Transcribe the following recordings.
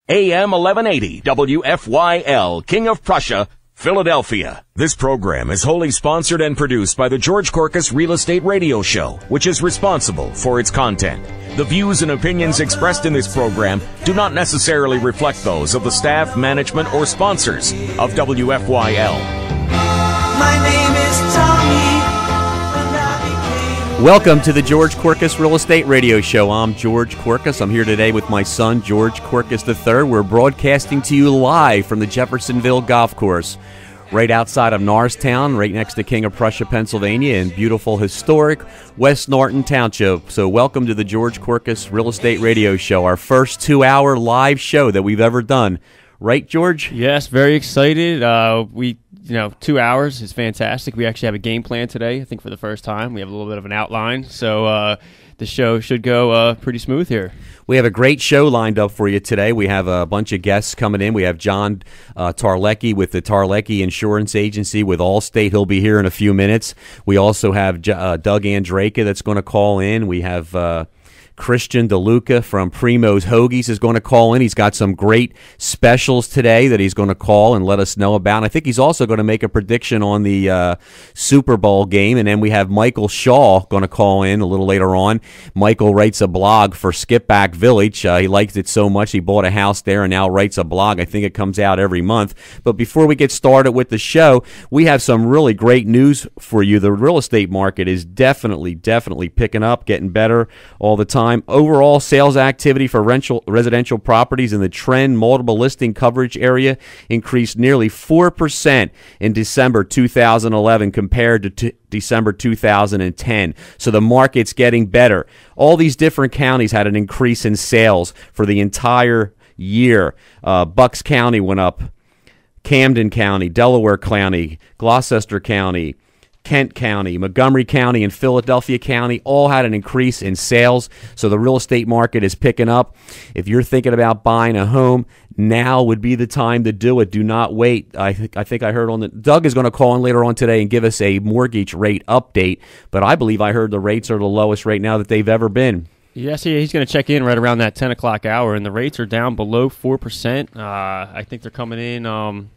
AM 1180 WFYL, King of Prussia, Philadelphia. This program is wholly sponsored and produced by the George Korkus Real Estate Radio Show, which is responsible for its content. The views and opinions expressed in this program do not necessarily reflect those of the staff, management, or sponsors of WFYL. My name is Tommy. Welcome to the George Korkus Real Estate Radio Show. I'm George Korkus. I'm here today with my son, George Korkus III. We're broadcasting to you live from the Jeffersonville Golf Course, right outside of Norristown, right next to King of Prussia, Pennsylvania, in beautiful, historic West Norton Township. So welcome to the George Korkus Real Estate Radio Show, our first 2-hour live show that we've ever done. Right, George? Yes, very excited. 2 hours is fantastic. We actually have a game plan today, I think for the first time. We have a little bit of an outline, so the show should go pretty smooth here. We have a great show lined up for you today. We have a bunch of guests coming in. We have John Tarlecki with the Tarlecki Insurance Agency with Allstate. He'll be here in a few minutes. We also have Doug Andraka that's going to call in. We have Christian DeLuca from Primo's Hoagies is going to call in. He's got some great specials today that he's going to call and let us know about. And I think he's also going to make a prediction on the Super Bowl game. And then we have Michael Shaw going to call in a little later on. Michael writes a blog for Skip Back Village. He liked it so much he bought a house there and now writes a blog. I think it comes out every month. But before we get started with the show, we have some really great news for you. The real estate market is definitely picking up, getting better all the time. Overall sales activity for residential properties in the trend multiple listing coverage area increased nearly 4% in December 2011 compared to December 2010. So the market's getting better. All these different counties had an increase in sales for the entire year. Bucks County went up, Camden County, Delaware County, Gloucester County, Kent County, Montgomery County, and Philadelphia County all had an increase in sales, so the real estate market is picking up. If you're thinking about buying a home, now would be the time to do it. Do not wait. I think I heard Doug is going to call in later on today and give us a mortgage rate update, but I believe I heard the rates are the lowest right now that they've ever been. Yes, he's going to check in right around that 10 o'clock hour, and the rates are down below 4%. I think they're coming in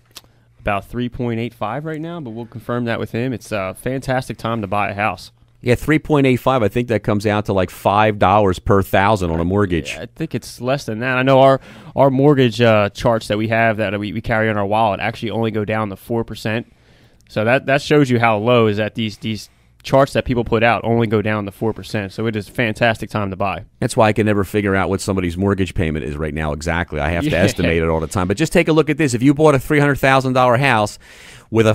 about 3.85 right now, but we'll confirm that with him. It's a fantastic time to buy a house. Yeah, 3.85. I think that comes out to like $5 per thousand on a mortgage. Yeah, I think it's less than that. I know our mortgage charts that we have that we carry on our wallet actually only go down to 4%. So that shows you how low is that these charts that people put out only go down to 4%. So it is a fantastic time to buy. That's why I can never figure out what somebody's mortgage payment is right now exactly. I have to estimate it all the time. But just take a look at this. If you bought a $300,000 house with a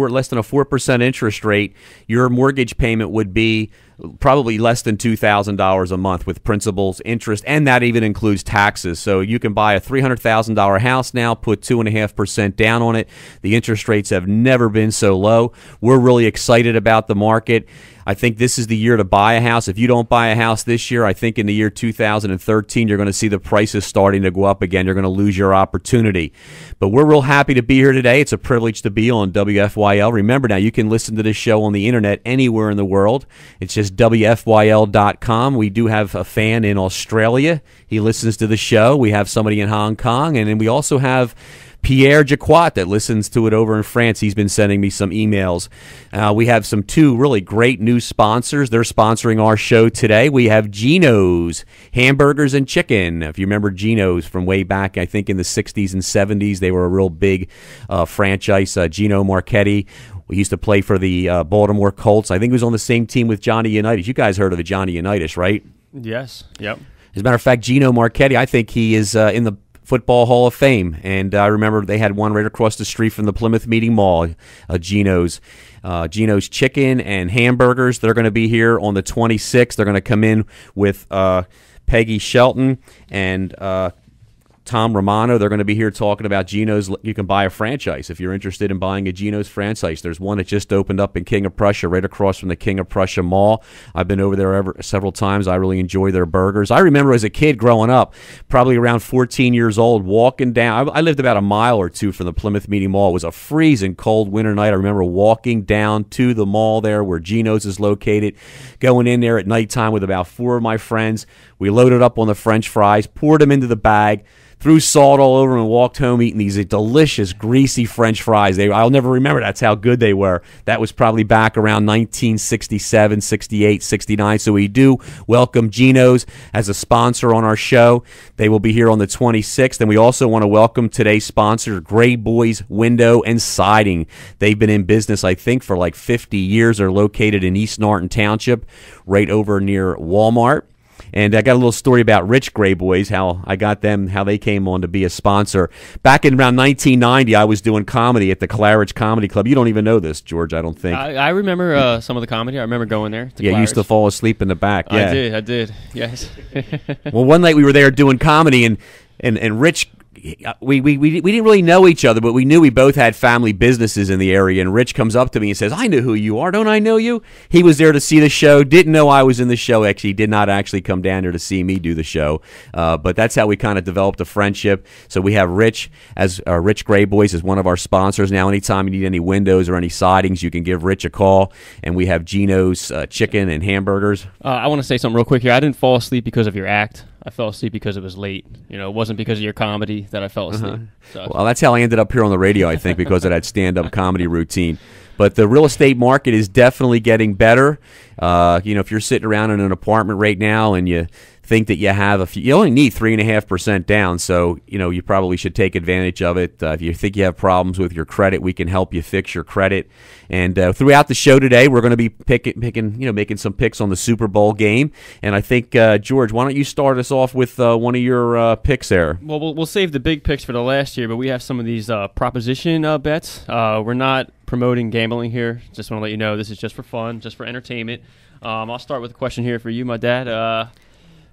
less than a 4% interest rate, your mortgage payment would be probably less than $2,000 a month with principals, interest, and that even includes taxes. So you can buy a $300,000 house now, put 2.5% down on it. The interest rates have never been so low. We're really excited about the market. I think this is the year to buy a house. If you don't buy a house this year, I think in the year 2013, you're going to see the prices starting to go up again. You're going to lose your opportunity. But we're real happy to be here today. It's a privilege to be on WFYL. Remember now, you can listen to this show on the internet anywhere in the world. It's just WFYL.com. We do have a fan in Australia. He listens to the show. We have somebody in Hong Kong. And then we also have Pierre Jacquat that listens to it over in France. He's been sending me some emails. We have two really great new sponsors. They're sponsoring our show today. We have Geno's Hamburgers and Chicken. If you remember Geno's from way back, I think in the 60s and 70s, they were a real big franchise. Gino Marchetti. We used to play for the Baltimore Colts. I think he was on the same team with Johnny Unitas. You guys heard of Johnny Unitas, right? Yes. Yep. As a matter of fact, Gino Marchetti, I think he is in the Football Hall of Fame, and I remember they had one right across the street from the Plymouth Meeting Mall, Geno's Chicken and Hamburgers. They're going to be here on the 26th. They're going to come in with Peggy Shelton and Tom Romano. They're going to be here talking about Geno's. You can buy a franchise if you're interested in buying a Geno's franchise. There's one that just opened up in King of Prussia, right across from the King of Prussia Mall. I've been over there several times. I really enjoy their burgers. I remember as a kid growing up, probably around 14 years old, walking down. I lived about a mile or two from the Plymouth Meeting Mall. It was a freezing cold winter night. I remember walking down to the mall there where Geno's is located, going in there at nighttime with about 4 of my friends. We loaded up on the French fries, poured them into the bag, threw salt all over them, and walked home eating these delicious, greasy French fries. I'll never remember. That's how good they were. That was probably back around 1967, 68, 69. So we do welcome Geno's as a sponsor on our show. They will be here on the 26th. And we also want to welcome today's sponsor, Gray Boys Window and Siding. They've been in business, I think, for like 50 years. They're located in East Norton Township, right over near Walmart. And I got a little story about Rich Gray Boys, how I got them, how they came on to be a sponsor. Back in around 1990, I was doing comedy at the Claridge Comedy Club. You don't even know this, George, I don't think. I remember some of the comedy. I remember going there. Yeah, you used to fall asleep in the back. Yeah. I did. Yes. Well, one night we were there doing comedy, and Rich... We didn't really know each other, but we knew we both had family businesses in the area. And Rich comes up to me and says, "I know who you are. Don't I know you?" He was there to see the show. Didn't know I was in the show. Actually, did not actually come down there to see me do the show. But that's how we kind of developed a friendship. So we have Rich as Rich Gray Boys as one of our sponsors now. Anytime you need any windows or any sidings, you can give Rich a call. And we have Geno's chicken and hamburgers. I want to say something real quick here. I didn't fall asleep because of your act. I fell asleep because it was late. It wasn't because of your comedy that I fell asleep. So. Well, that's how I ended up here on the radio, I think, because of that stand-up comedy routine. But the real estate market is definitely getting better. If you're sitting around in an apartment right now and you think that you only need 3.5% down, so you probably should take advantage of it. If you think you have problems with your credit, we can help you fix your credit. And throughout the show today, we're going to be making some picks on the Super Bowl game. And I think George, why don't you start us off with one of your picks there? Well, we'll save the big picks for the last year, but we have some of these proposition bets. We're not promoting gambling here. Just want to let you know this is just for fun, just for entertainment. I'll start with a question here for you, my dad.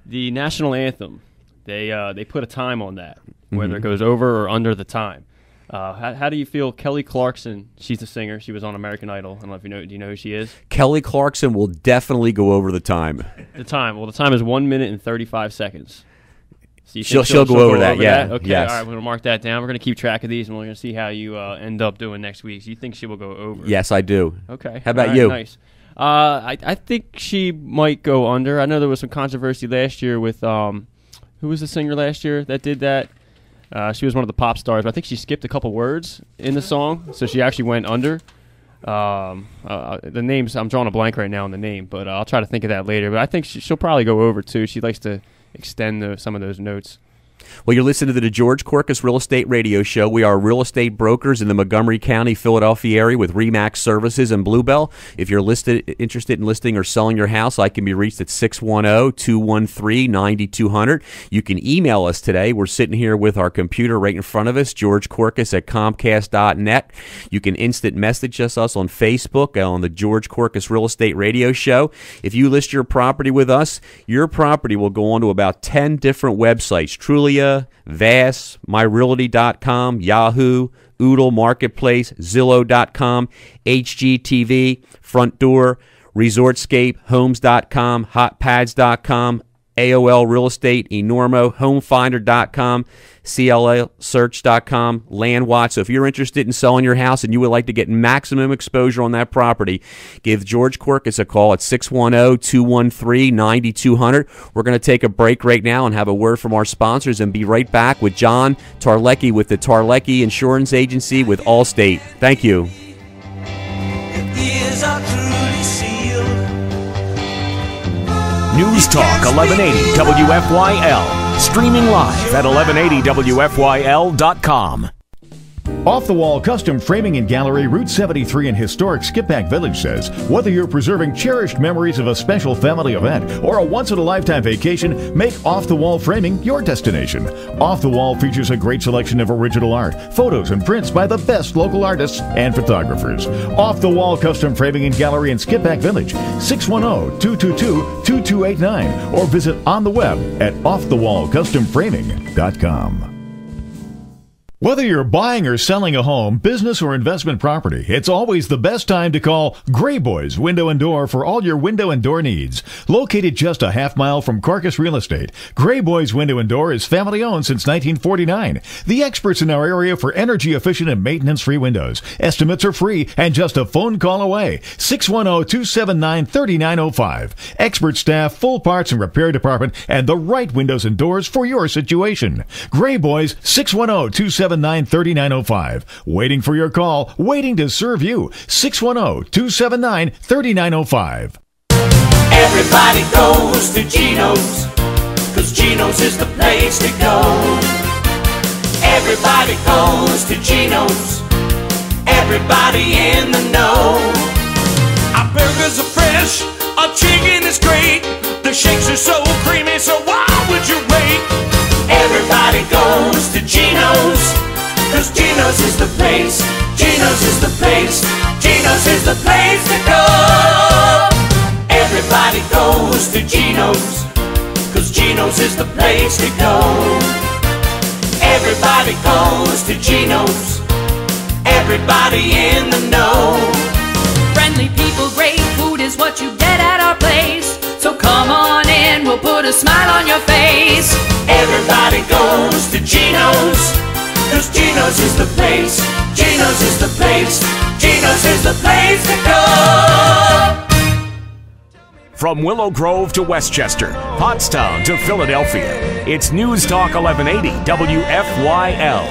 The national anthem, they put a time on that, whether it goes over or under the time. How do you feel? Kelly Clarkson, she's the singer. She was on American Idol. I don't know if you know. Do you know who she is? Kelly Clarkson will definitely go over the time. The time. Well, the time is 1 minute and 35 seconds. So she'll go over that. Yeah. Okay. Yes. All right. We're gonna mark that down. We're gonna keep track of these, and we're gonna see how you end up doing next week. So you think she will go over? Yes, I do. Okay. How about you? Nice. I think she might go under. I know there was some controversy last year with who was the singer last year that did that? She was one of the pop stars, but I think she skipped a couple words in the song, so she actually went under. The names, I'm drawing a blank right now on the name, but I'll try to think of that later. But I think she'll probably go over too. She likes to extend some of those notes. Well, you're listening to the George Korkus Real Estate Radio Show. We are real estate brokers in the Montgomery County, Philadelphia area with RE/MAX Services and Bluebell. If you're interested in listing or selling your house, I can be reached at 610-213-9200. You can email us today. We're sitting here with our computer right in front of us, George Korkus at Comcast.net. You can instant message us on Facebook on the George Korkus Real Estate Radio Show. If you list your property with us, your property will go on to about 10 different websites. Trulia, Vass, MyRealty.com, Yahoo, Oodle Marketplace, Zillow.com, HGTV, Front Door, Resortscape, Homes.com, HotPads.com, AOL Real Estate, Enormo, HomeFinder.com, CLSearch.com, LandWatch. So if you're interested in selling your house and you would like to get maximum exposure on that property, give George Korkus a call at 610-213-9200. We're going to take a break right now and have a word from our sponsors and be right back with John Tarlecki with the Tarlecki Insurance Agency with Allstate. Thank you. Ears are truly sealed. News Talk 1180 WFYL. Streaming live at 1180WFYL.com. Off the Wall Custom Framing and Gallery, Route 73 in historic Skippack Village says, whether you're preserving cherished memories of a special family event or a once-in-a-lifetime vacation, make Off the Wall Framing your destination. Off the Wall features a great selection of original art, photos, and prints by the best local artists and photographers. Off the Wall Custom Framing and Gallery in Skippack Village, 610-222-2289, or visit on the web at offthewallcustomframing.com. Whether you're buying or selling a home, business, or investment property, it's always the best time to call Gray Boys Window and Door for all your window and door needs. Located just a half mile from Korkus Real Estate, Gray Boys Window and Door is family owned since 1949. The experts in our area for energy efficient and maintenance free windows. Estimates are free and just a phone call away. 610-279-3905. Expert staff, full parts and repair department, and the right windows and doors for your situation. Gray Boys, 610-279-3905. Waiting for your call, waiting to serve you. 610-279-3905. Everybody goes to Geno's, 'cause Geno's is the place to go. Everybody goes to Geno's, everybody in the know. Our burgers are fresh, our chicken is great, the shakes are so creamy, so why would you wait? Everybody goes to Geno's, 'cause Geno's is the place, Geno's is the place, Geno's is the place to go. Everybody goes to Geno's, 'cause Geno's is the place to go. Everybody goes to Geno's, everybody in the know. Friendly people, great food is what you get at our place. So come on in, we'll put a smile on your face. Everybody goes to Geno's, 'cause Geno's is the place, Geno's is the place, Geno's is the place to go. From Willow Grove to Westchester, Pottstown to Philadelphia, it's News Talk 1180 WFYL.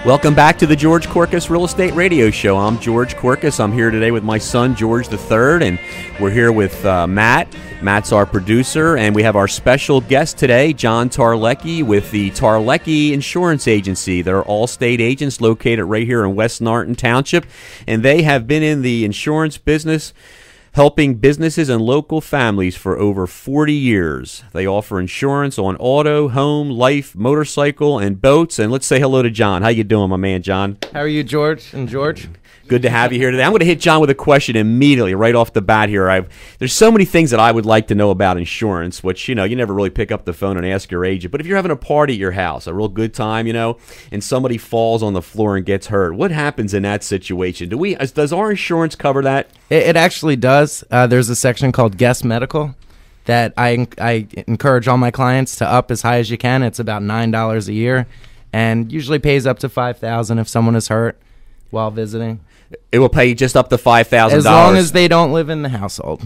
Welcome back to the George Korkus Real Estate Radio Show. I'm George Korkus. I'm here today with my son, George III, and we're here with Matt. Matt's our producer, and we have our special guest today, John Tarlecki with the Tarlecki Insurance Agency. They're Allstate agents located right here in West Norton Township, and they have been in the insurance business helping businesses and local families for over 40 years. They offer insurance on auto, home, life, motorcycle, and boats. And let's say hello to John. How you doing, my man, John? How are you, George and George? Good to have you here today. I'm going to hit John with a question immediately, right off the bat here. There's so many things that I would like to know about insurance, which, you never really pick up the phone and ask your agent. But if you're having a party at your house, a real good time, and somebody falls on the floor and gets hurt, what happens in that situation? Does our insurance cover that? It actually does. There's a section called guest medical that I encourage all my clients to up as high as you can. It's about $9 a year and usually pays up to $5,000 if someone is hurt while visiting. It will pay just up to $5,000. As long as they don't live in the household.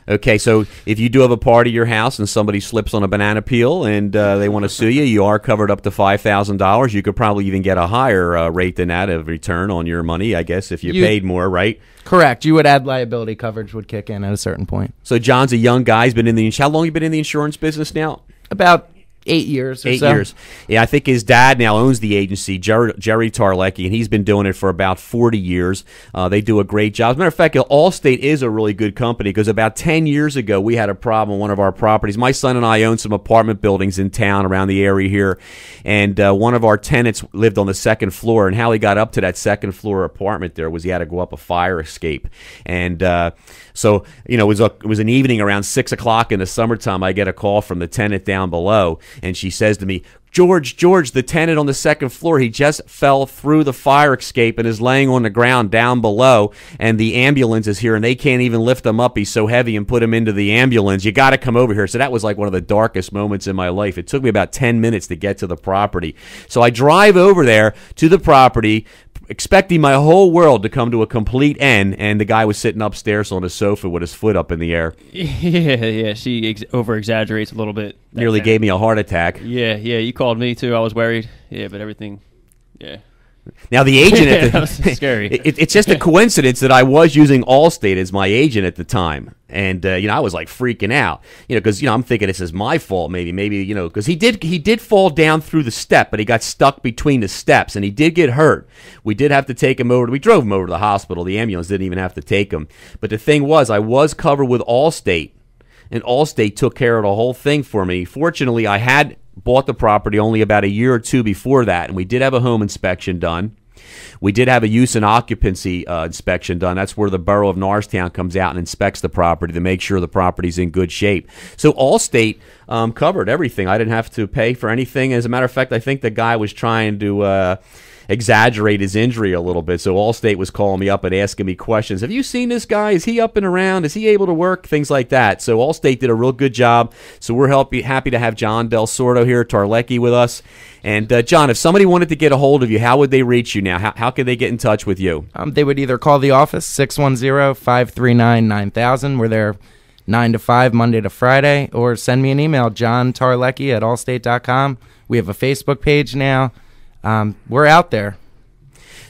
Okay, so if you do have a party at your house and somebody slips on a banana peel and they want to sue you, you are covered up to $5,000. You could probably even get a higher rate than that of return on your money, I guess, if you paid more, right? Correct. You would add liability coverage would kick in at a certain point. So John's a young guy. He's been in how long have you been in the insurance business now? About 8 years or 8 so. years. Yeah, I think his dad now owns the agency, Jerry Tarlecki, and he's been doing it for about 40 years. They do a great job. As a matter of fact, Allstate is a really good company because about 10 years ago, we had a problem on one of our properties. My son and I own some apartment buildings in town around the area here, and one of our tenants lived on the second floor, and how he got up to that second floor apartment there was he had to go up a fire escape. And so, it was an evening around 6 o'clock in the summertime. I get a call from the tenant down below, and she says to me, George, the tenant on the second floor, he just fell through the fire escape and is laying on the ground down below, and the ambulance is here, and they can't even lift him up. He's so heavy and put him into the ambulance. You got to come over here. So that was like one of the darkest moments in my life. It took me about 10 minutes to get to the property. So I drive over there to the property, expecting my whole world to come to a complete end, and the guy was sitting upstairs on a sofa with his foot up in the air. Yeah, she over-exaggerates a little bit. Nearly gave me a heart attack. Yeah, you called me too. I was worried. Yeah, but everything, yeah. Now the agent, that was scary. It's just a coincidence that I was using Allstate as my agent at the time, and I was like freaking out, because I'm thinking this is my fault, maybe, because he did fall down through the step, but he got stuck between the steps, and he did get hurt. We did have to take him over. We drove him over to the hospital. The ambulance didn't even have to take him. But the thing was, I was covered with Allstate, and Allstate took care of the whole thing for me. Fortunately, I had bought the property only about a year or two before that, and we did have a home inspection done. We did have a use and occupancy inspection done. That's where the borough of Norristown comes out and inspects the property to make sure the property's in good shape. So Allstate covered everything. I didn't have to pay for anything. As a matter of fact, I think the guy was trying to exaggerate his injury a little bit. So Allstate was calling me up and asking me questions. Have you seen this guy? Is he up and around? Is he able to work? Things like that. So Allstate did a real good job. So we're happy to have John Del Sordo here, Tarlecki, with us. And John, if somebody wanted to get a hold of you, how would they reach you now? How could they get in touch with you? They would either call the office, 610-539-9000. We're there 9 to 5, Monday to Friday, or send me an email, johntarlecki@allstate.com. We have a Facebook page now. We're out there.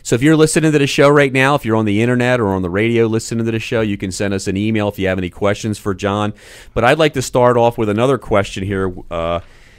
So if you're listening to the show right now, if you're on the internet or on the radio listening to the show, you can send us an email if you have any questions for John. But I'd like to start off with another question here.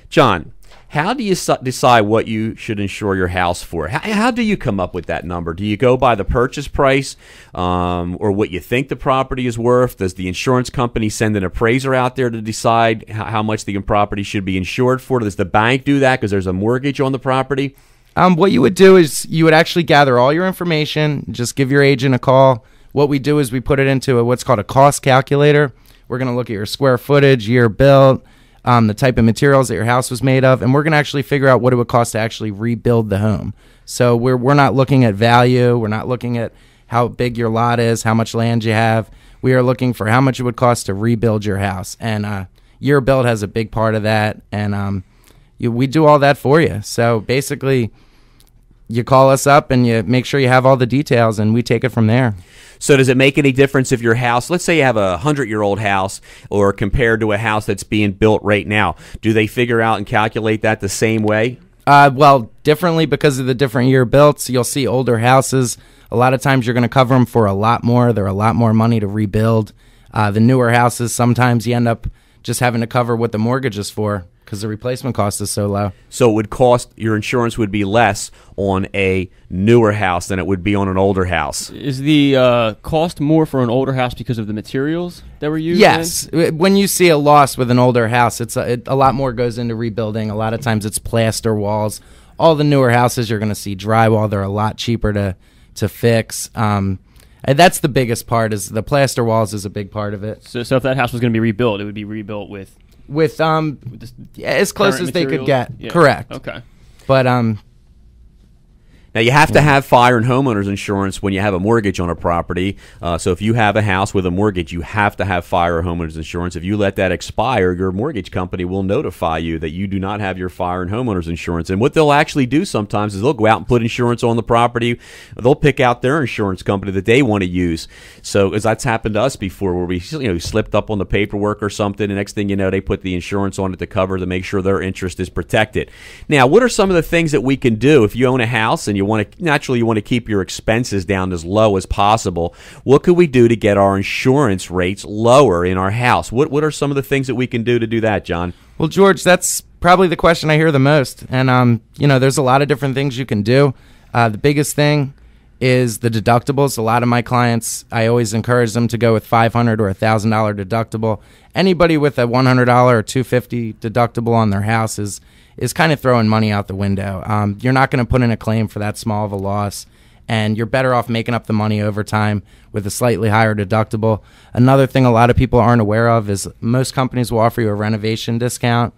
John, how do you decide what you should insure your house for? How do you come up with that number? Do you go by the purchase price or what you think the property is worth? Does the insurance company send an appraiser out there to decide how much the property should be insured for? Does the bank do that because there's a mortgage on the property? What you would do is you would actually gather all your information, just give your agent a call. What we do is we put it into what's called a cost calculator. We're going to look at your square footage, year built, the type of materials that your house was made of, and we're going to actually figure out what it would cost to actually rebuild the home. So we're not looking at value. We're not looking at how big your lot is, how much land you have. We are looking for how much it would cost to rebuild your house. And year built has a big part of that, and we do all that for you. So basically, you call us up and you make sure you have all the details, and we take it from there. So does it make any difference if your house, let's say you have a 100-year-old house, or compared to a house that's being built right now, do they figure out and calculate that the same way? Well, differently because of the different year built. So you'll see older houses. A lot of times you're going to cover them for a lot more. They're a lot more money to rebuild. The newer houses, sometimes you end up just having to cover what the mortgage is for, because the replacement cost is so low. So it would cost, your insurance would be less on a newer house than it would be on an older house. Is the cost more for an older house because of the materials that were used? Yes. When you see a loss with an older house, a lot more goes into rebuilding. A lot of times it's plaster walls. All the newer houses, you're going to see drywall. They're a lot cheaper to fix. And that's the biggest part, is the plaster walls is a big part of it. So if that house was going to be rebuilt, it would be rebuilt with as close as they could get. Yeah. Correct. Okay. But Now, you have to have fire and homeowners insurance when you have a mortgage on a property. So if you have a house with a mortgage, you have to have fire or homeowners insurance. If you let that expire, your mortgage company will notify you that you do not have your fire and homeowners insurance. And what they'll actually do sometimes is they'll go out and put insurance on the property. They'll pick out their insurance company that they want to use. So, as that's happened to us before, where we slipped up on the paperwork or something, and next thing you know, they put the insurance on it to cover to make sure their interest is protected. Now, what are some of the things that we can do if you own a house and you want to keep your expenses down as low as possible? What could we do to get our insurance rates lower in our house? What are some of the things that we can do to do that, John? Well, George, that's probably the question I hear the most. And, there's a lot of different things you can do. The biggest thing is the deductibles. A lot of my clients, I always encourage them to go with $500 or $1,000 deductible. Anybody with a $100 or $250 deductible on their house is kind of throwing money out the window. You're not going to put in a claim for that small of a loss, and you're better off making up the money over time with a slightly higher deductible. Another thing a lot of people aren't aware of is most companies will offer you a renovation discount.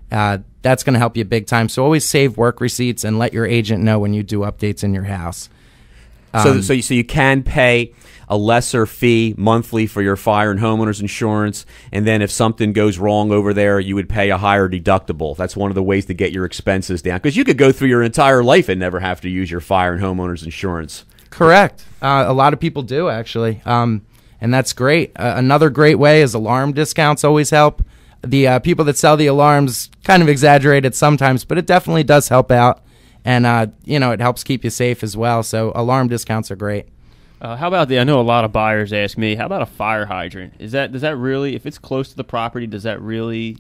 That's going to help you big time. So always save work receipts and let your agent know when you do updates in your house. So you can pay a lesser fee monthly for your fire and homeowners insurance, and then if something goes wrong over there, you would pay a higher deductible. That's one of the ways to get your expenses down, because you could go through your entire life and never have to use your fire and homeowners insurance. Correct. A lot of people do, actually, and that's great. Another great way is alarm discounts always help. The people that sell the alarms kind of exaggerate it sometimes, but it definitely does help out. And, it helps keep you safe as well. So alarm discounts are great. How about I know a lot of buyers ask me, how about a fire hydrant? Does that really, if it's close to the property, does that really?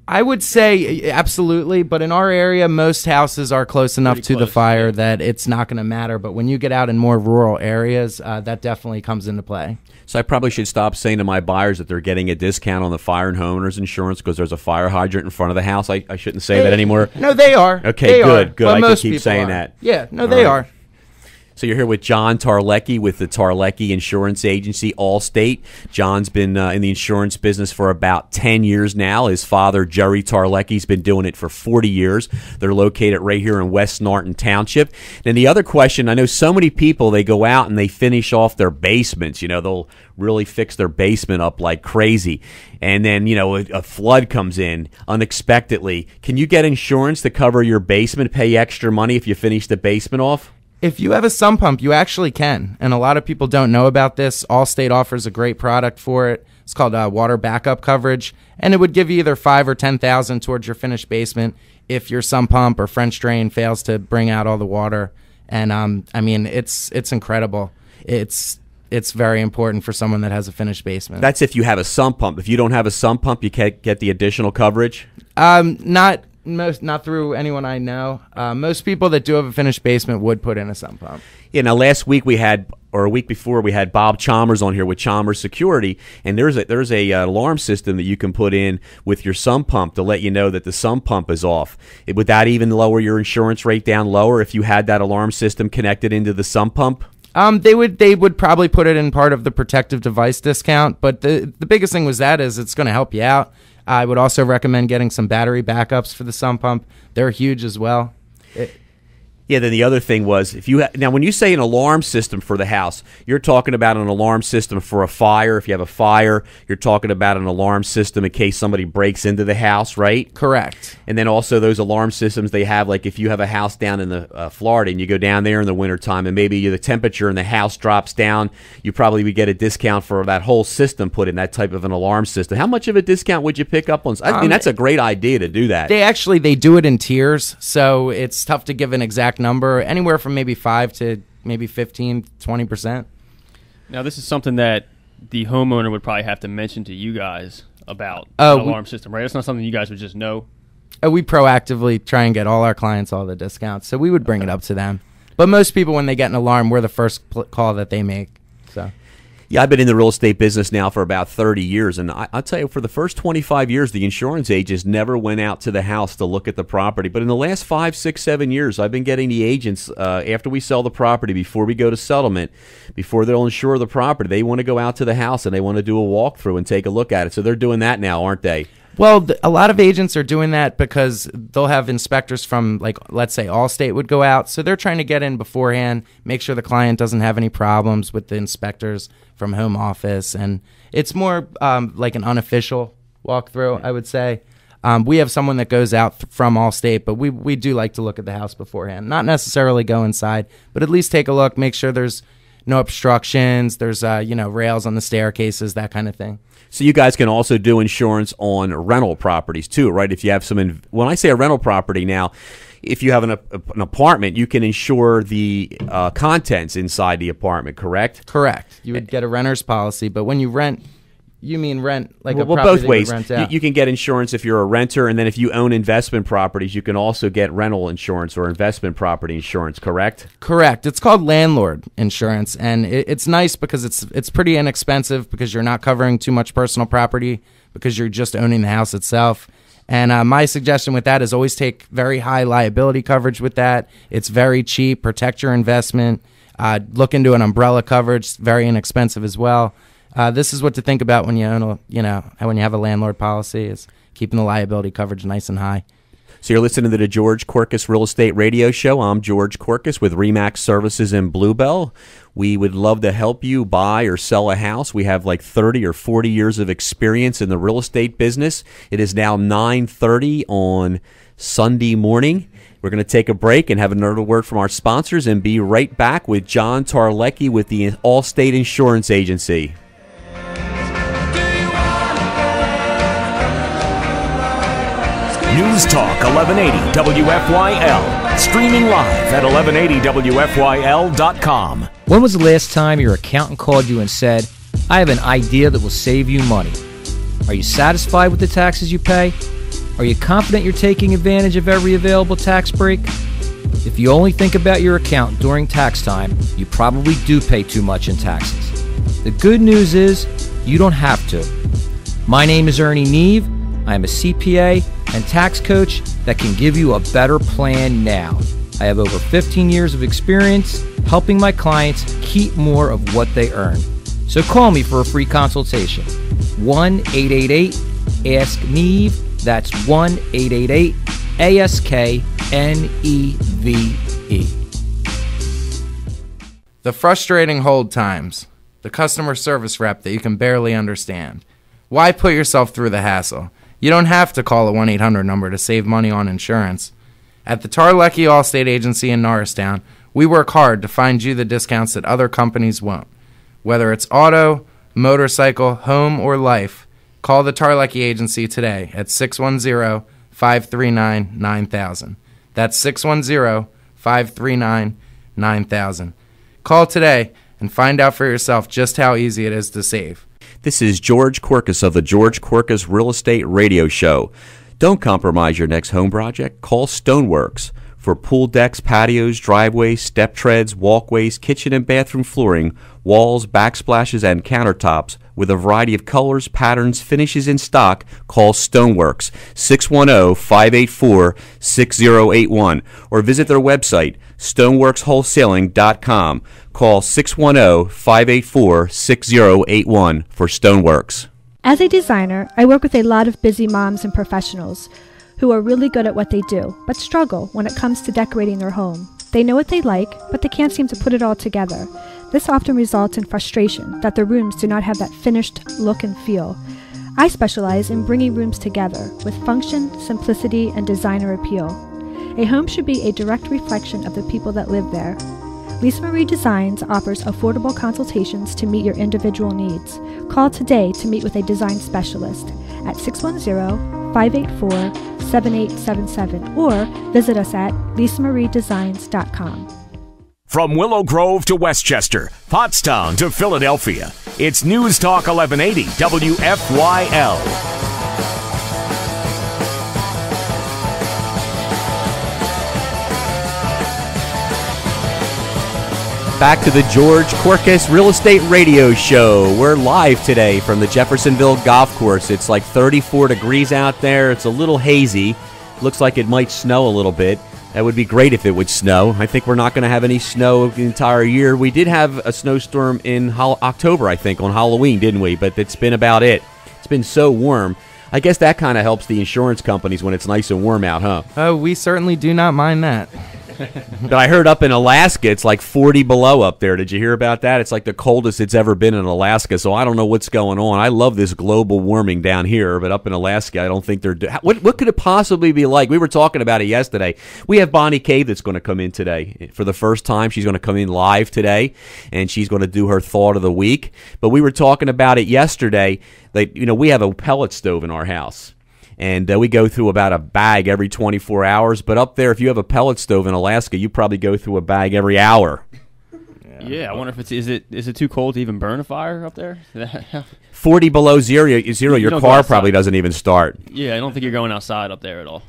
I would say absolutely. But in our area, most houses are close enough to the fire that it's not going to matter. But when you get out in more rural areas, that definitely comes into play. So I probably should stop saying to my buyers that they're getting a discount on the fire and homeowners insurance because there's a fire hydrant in front of the house. I shouldn't say that anymore. No, they are. Okay, they good. But I most can keep people saying are. that. Yeah, no, they are. So you're here with John Tarlecki with the Tarlecki Insurance Agency, Allstate. John's been in the insurance business for about 10 years now. His father, Jerry Tarlecki's been doing it for 40 years. They're located right here in West Norton Township. And the other question, I know so many people, they go out and they finish off their basements. You know, they'll really fix their basement up like crazy. And then, you know, a flood comes in unexpectedly. Can you get insurance to cover your basement, pay extra money if you finish the basement off? If you have a sump pump, you actually can. And a lot of people don't know about this. Allstate offers a great product for it. It's called water backup coverage. And it would give you either $5,000 or $10,000 towards your finished basement if your sump pump or French drain fails to bring out all the water. And I mean, it's incredible. It's very important for someone that has a finished basement. That's if you have a sump pump. If you don't have a sump pump, you can't get the additional coverage? Not through anyone I know. Most people that do have a finished basement would put in a sump pump. Yeah, now last week a week before, we had Bob Chalmers on here with Chalmers Security, and there's a alarm system that you can put in with your sump pump to let you know that the sump pump is off. Would that even lower your insurance rate down lower if you had that alarm system connected into the sump pump? They would probably put it in part of the protective device discount, but the biggest thing is it's going to help you out. I would also recommend getting some battery backups for the sump pump. They're huge as well. Yeah, then the other thing was, now when you say an alarm system for the house, you're talking about an alarm system for a fire. If you have a fire, you're talking about an alarm system in case somebody breaks into the house, right? Correct. And then also those alarm systems they have, like if you have a house down in the Florida and you go down there in the wintertime and maybe the temperature in the house drops down, you probably would get a discount for that whole system put in that type of an alarm system. How much of a discount would you pick up on? I mean, that's a great idea to do that. They do it in tiers, so it's tough to give an exact number, anywhere from maybe 5 to maybe 15, 20%. Now, this is something that the homeowner would probably have to mention to you guys about an alarm system, right? It's not something you guys would just know. We proactively try and get all our clients all the discounts, so we would bring it up to them. But most people, when they get an alarm, we're the first call that they make. So. Yeah, I've been in the real estate business now for about 30 years, and I'll tell you, for the first 25 years, the insurance agents never went out to the house to look at the property. But in the last 5, 6, 7 years, I've been getting the agents, after we sell the property, before we go to settlement, before they'll insure the property, they want to go out to the house and they want to do a walkthrough and take a look at it. So they're doing that now, aren't they? Well, a lot of agents are doing that because they'll have inspectors from, like, let's say Allstate would go out. So they're trying to get in beforehand, make sure the client doesn't have any problems with the inspectors from home office. And it's more like an unofficial walkthrough, I would say. We have someone that goes out from Allstate, but we do like to look at the house beforehand. Not necessarily go inside, but at least take a look, make sure there's no obstructions, there's rails on the staircases, that kind of thing. So you guys can also do insurance on rental properties too, right? If you have when I say a rental property now, if you have an apartment, you can insure the contents inside the apartment, correct? Correct. You would get a renter's policy, but when you rent, you mean rent like a property both that ways. you rent out. You can get insurance if you're a renter, and then if you own investment properties, you can also get rental insurance or investment property insurance, correct? Correct. It's called landlord insurance, and it's nice because it's pretty inexpensive because you're not covering too much personal property because you're just owning the house itself. And my suggestion with that is always take very high liability coverage with that. It's very cheap. Protect your investment. Look into an umbrella coverage. It's very inexpensive as well. This is what to think about when you own when you have a landlord policy, is keeping the liability coverage nice and high. So you're listening to the George Korkus Real Estate Radio Show. I'm George Korkus with RE/MAX Services in Bluebell. We would love to help you buy or sell a house. We have like 30 or 40 years of experience in the real estate business. It is now 9:30 on Sunday morning. We're going to take a break and have another word from our sponsors and be right back with John Tarlecki with the Allstate Insurance Agency. News Talk 1180 WFYL. Streaming live at 1180WFYL.com. When was the last time your accountant called you and said, I have an idea that will save you money? Are you satisfied with the taxes you pay? Are you confident you're taking advantage of every available tax break? If you only think about your accountant during tax time, you probably do pay too much in taxes. The good news is you don't have to. My name is Ernie Neve. I am a CPA and tax coach that can give you a better plan now. I have over 15 years of experience helping my clients keep more of what they earn. So call me for a free consultation. 1-888-ASK-NEVE. That's 1-888-ASK-NEVE. The frustrating hold times. The customer service rep that you can barely understand. Why put yourself through the hassle? You don't have to call a 1-800 number to save money on insurance. At the Tarlecki Allstate Agency in Norristown, we work hard to find you the discounts that other companies won't. Whether it's auto, motorcycle, home, or life, call the Tarlecki Agency today at 610-539-9000. That's 610-539-9000. Call today and find out for yourself just how easy it is to save. This is George Korkus of the George Korkus Real Estate Radio Show. Don't compromise your next home project. Call Stoneworks for pool decks, patios, driveways, step treads, walkways, kitchen and bathroom flooring, walls, backsplashes, and countertops. With a variety of colors, patterns, finishes in stock, call Stoneworks, 610-584-6081, or visit their website, stoneworkswholesaling.com. Call 610-584-6081 for Stoneworks. As a designer, I work with a lot of busy moms and professionals who are really good at what they do, but struggle when it comes to decorating their home. They know what they like, but they can't seem to put it all together. This often results in frustration that their rooms do not have that finished look and feel. I specialize in bringing rooms together with function, simplicity, and designer appeal. A home should be a direct reflection of the people that live there. Lisa Marie Designs offers affordable consultations to meet your individual needs. Call today to meet with a design specialist at 610-584-7877 or visit us at lisamariedesigns.com. From Willow Grove to Westchester, Pottstown to Philadelphia, it's News Talk 1180 WFYL. Back to the George Korkus Real Estate Radio Show. We're live today from the Jeffersonville Golf Course. It's like 34 degrees out there. It's a little hazy. Looks like it might snow a little bit. That would be great if it would snow. I think we're not going to have any snow the entire year. We did have a snowstorm in October, I think, on Halloween, didn't we? But it's been about it. It's been so warm. I guess that kind of helps the insurance companies when it's nice and warm out, huh? Oh, we certainly do not mind that. But I heard up in Alaska, it's like 40 below up there. Did you hear about that? It's like the coldest it's ever been in Alaska, so I don't know what's going on. I love this global warming down here, but up in Alaska, I don't think they're... What could it possibly be like? We were talking about it yesterday. We have Bonnie Cave that's going to come in today. For the first time, she's going to come in live today, and she's going to do her thought of the week. But we were talking about it yesterday. That, you know, we have a pellet stove in our house. And we go through about a bag every 24 hours. But up there, if you have a pellet stove in Alaska, you probably go through a bag every hour. Yeah, I wonder if is it too cold to even burn a fire up there? 40 below zero, your car probably doesn't even start. Yeah, I don't think you're going outside up there at all.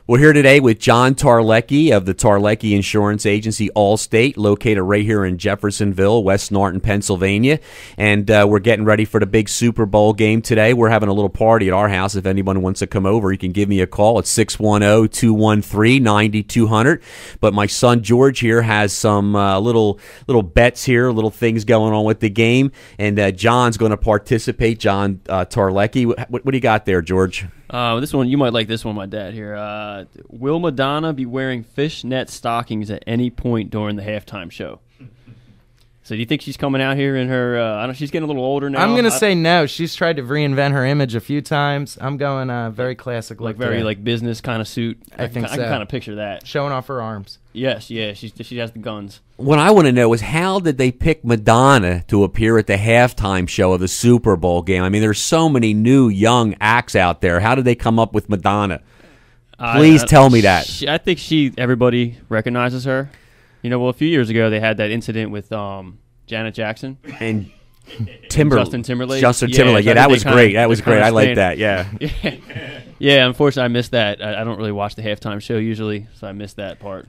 We're here today with John Tarlecki of the Tarlecki Insurance Agency, Allstate, located right here in Jeffersonville, West Norton, Pennsylvania. And we're getting ready for the big Super Bowl game today. We're having a little party at our house. If anyone wants to come over, you can give me a call at 610-213-9200. But my son George here has some little bets here, little things going on with the game. And John's going to participate, John Tarlecki. What do you got there, George? This one, you might like this one, my dad here. Will Madonna be wearing fishnet stockings at any point during the halftime show? So do you think she's coming out here in her, I don't know, she's getting a little older now. I'm going to say no. She's tried to reinvent her image a few times. I'm going very classic look. Like very today. Like business kind of suit. I think so. I can kind of picture that. Showing off her arms. Yes, yeah, she has the guns. What I want to know is how did they pick Madonna to appear at the halftime show of the Super Bowl game? I mean, there's so many new young acts out there. How did they come up with Madonna? Please tell me that. I think everybody recognizes her. You know, well, a few years ago they had that incident with Janet Jackson and Justin Timberlake. Yeah, that was great. That was great. I like that. Yeah. Yeah, unfortunately, I missed that. I don't really watch the halftime show usually, so I missed that part.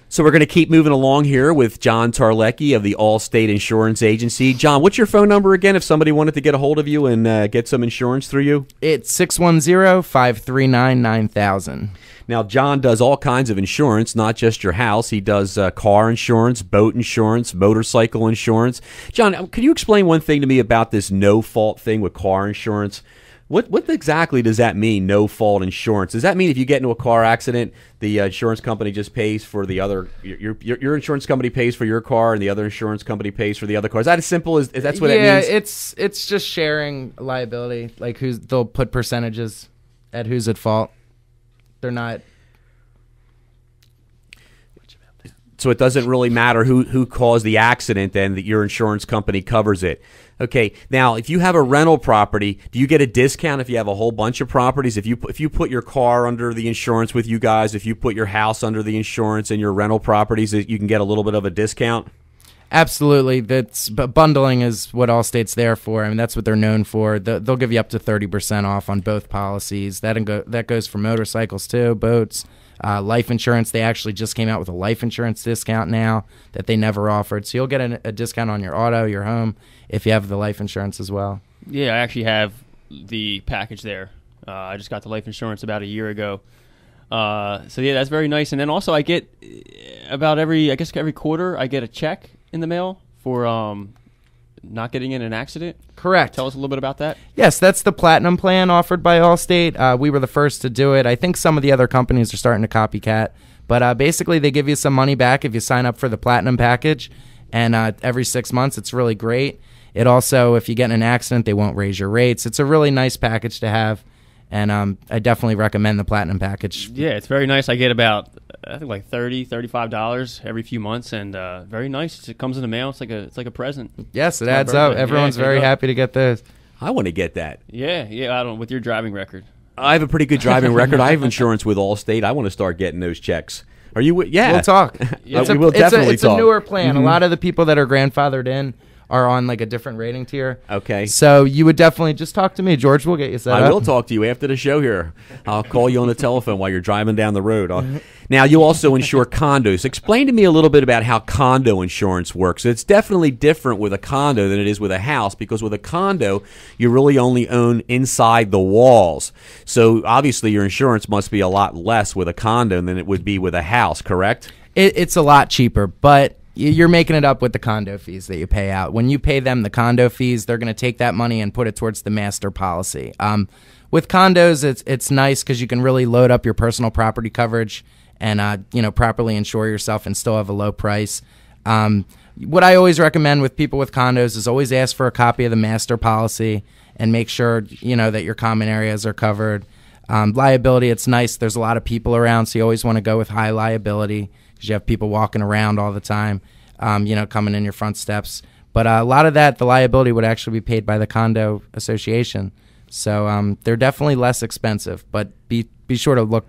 So we're going to keep moving along here with John Tarlecki of the Allstate Insurance Agency. John, what's your phone number again if somebody wanted to get a hold of you and get some insurance through you? It's 610-539-9000. Now, John does all kinds of insurance, not just your house. He does car insurance, boat insurance, motorcycle insurance. John, can you explain one thing to me about this no-fault thing with car insurance? What exactly does that mean, no-fault insurance? Does that mean if you get into a car accident, the insurance company just pays for the other, your insurance company pays for your car and the other insurance company pays for the other car? Is that as simple as that's what it means? Yeah, it's just sharing liability. Like they'll put percentages at who's at fault. They're not. So it doesn't really matter who caused the accident, then that your insurance company covers it. Okay, now if you have a rental property, do you get a discount if you have a whole bunch of properties? If you put your car under the insurance with you guys, if you put your house under the insurance and your rental properties, you can get a little bit of a discount? Absolutely. But bundling is what Allstate's there for. I mean, that's what they're known for. They'll give you up to 30% off on both policies. That goes for motorcycles too, boats. Life insurance, they actually just came out with a life insurance discount now that they never offered. So you'll get a discount on your auto, your home, if you have the life insurance as well. Yeah, I actually have the package there. I just got the life insurance about a year ago. So yeah, that's very nice. And then also I get about every quarter I get a check in the mail for not getting in an accident. Correct. Tell us a little bit about that. Yes, that's the Platinum plan offered by Allstate. We were the first to do it. I think some of the other companies are starting to copycat. But basically, they give you some money back if you sign up for the Platinum package. And every 6 months, it's really great. It also, if you get in an accident, they won't raise your rates. It's a really nice package to have. And I definitely recommend the Platinum package. Yeah, it's very nice. I get about, I think, like $30, $35 every few months, and very nice. It comes in the mail. It's like a present. Yes, it adds up. Everyone's very happy to get this. I want to get that. Yeah. I don't. With your driving record, I have a pretty good driving record. I have insurance with Allstate. I want to start getting those checks. Are you? Yeah, we'll talk. We will definitely it's talk. a newer plan. Mm-hmm. A lot of the people that are grandfathered in are on like a different rating tier. Okay. So you would definitely just talk to me, George. We'll get you set up. I will talk to you after the show here. I'll call you on the telephone while you're driving down the road. Now, you also insure condos. Explain to me a little bit about how condo insurance works. It's definitely different with a condo than it is with a house, because with a condo, you really only own inside the walls. So obviously your insurance must be a lot less with a condo than it would be with a house, correct? It's a lot cheaper, but you're making it up with the condo fees that you pay out. When you pay them the condo fees, they're going to take that money and put it towards the master policy. With condos, it's nice because you can really load up your personal property coverage and properly insure yourself and still have a low price. What I always recommend with people with condos is always ask for a copy of the master policy and make sure that your common areas are covered. Liability, it's nice. There's a lot of people around, so you always want to go with high liability, because you have people walking around all the time, coming in your front steps. But a lot of that, the liability would actually be paid by the condo association. So they're definitely less expensive, but be sure to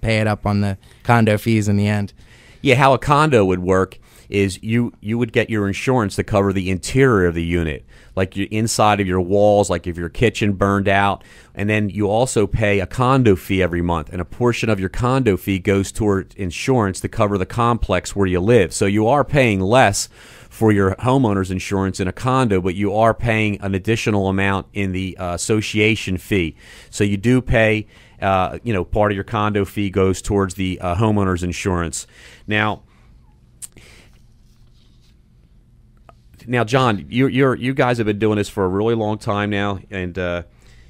pay it up on the condo fees in the end. Yeah, how a condo would work is you would get your insurance to cover the interior of the unit, like your inside of your walls, like if your kitchen burned out, and then you also pay a condo fee every month, and a portion of your condo fee goes toward insurance to cover the complex where you live. So you are paying less for your homeowner's insurance in a condo, but you are paying an additional amount in the association fee. So you do pay, part of your condo fee goes towards the homeowner's insurance. Now, John, you guys have been doing this for a really long time now, and